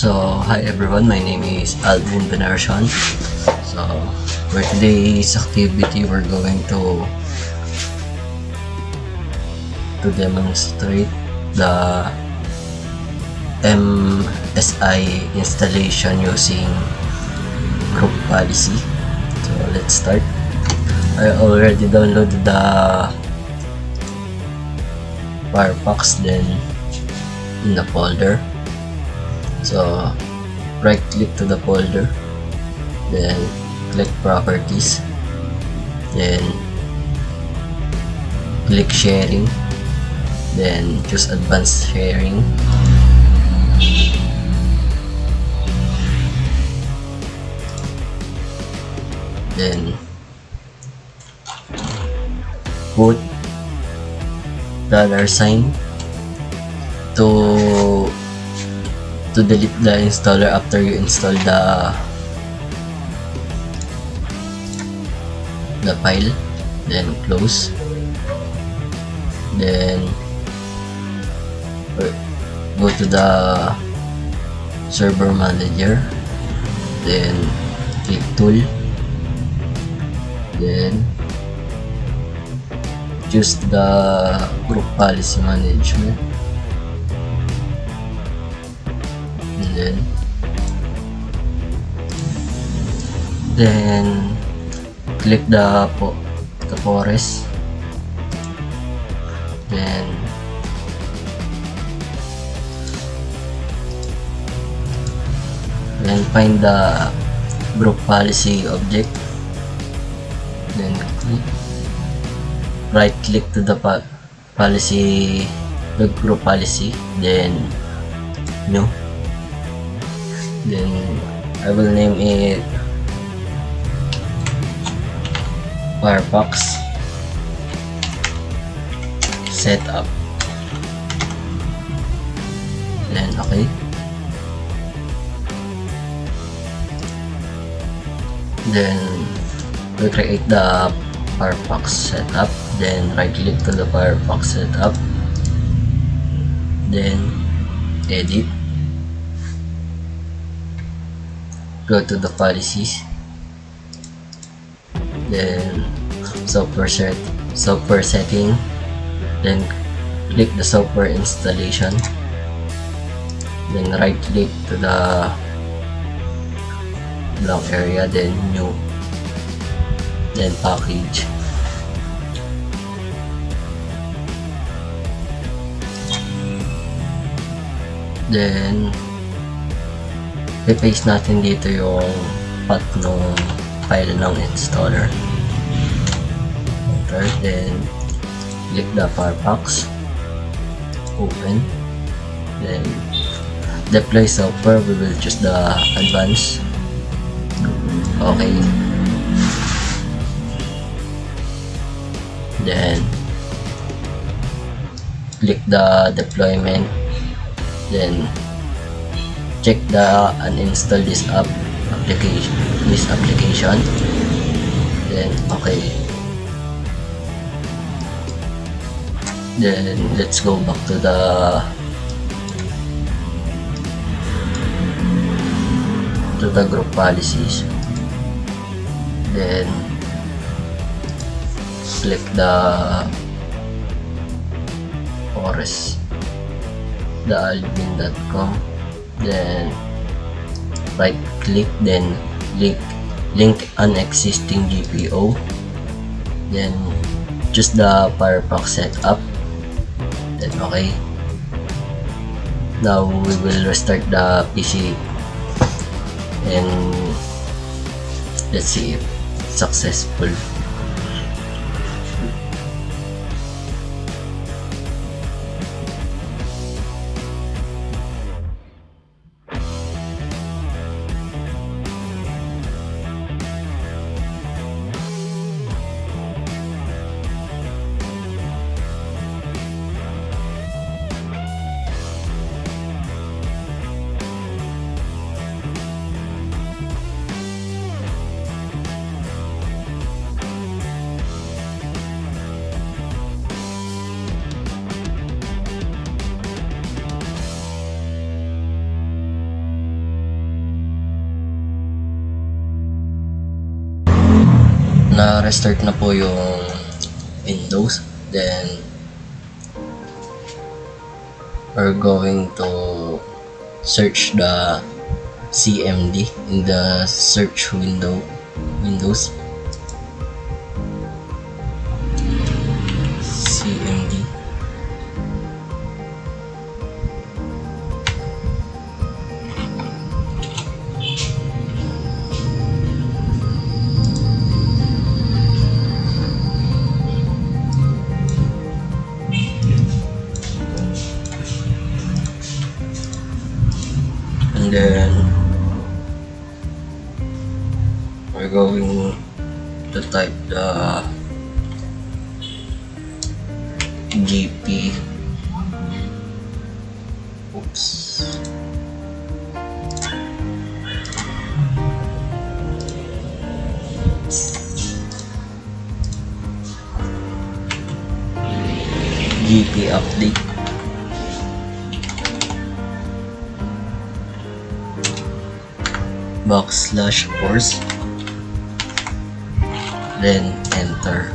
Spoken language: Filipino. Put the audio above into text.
So, hi everyone, my name is Aldwin Veneracion. So, for today's activity, we're going to demonstrate the MSI installation using group policy. So, let's start. I already downloaded the Firefox, then in the folder. So right click to the folder, then click properties, then click sharing, then choose advanced sharing, then put $sign to delete the installer after you install the file, then close, then go to the server manager, then click tool, then choose the group policy management, and then click the forest, then find the group policy object, then right click to the policy, the group policy, then new, then I will name it Firefox setup, then okay, then we create the Firefox setup, then right click to the Firefox setup, then edit, go to the policies, then software setting, then click the software installation, then right click to the blank area, then new, then package, then i-paste natin dito yung path ng file ng installer. Enter, then click the Firefox, open, then deploy software, we will choose the advanced, okay, then click the deployment, then check the uninstall this application, then okay, then let's go back to the group policies, then click the forest, the aldwin.com, then right click, then link an existing GPO, then choose the Firefox setup, then okay. Now we will restart the PC and let's see if it's successful. naka-restart na po yung Windows. Then we're going to search the CMD in the search Windows. CMD. And then we're going to type the GP. GP update. /force, then enter.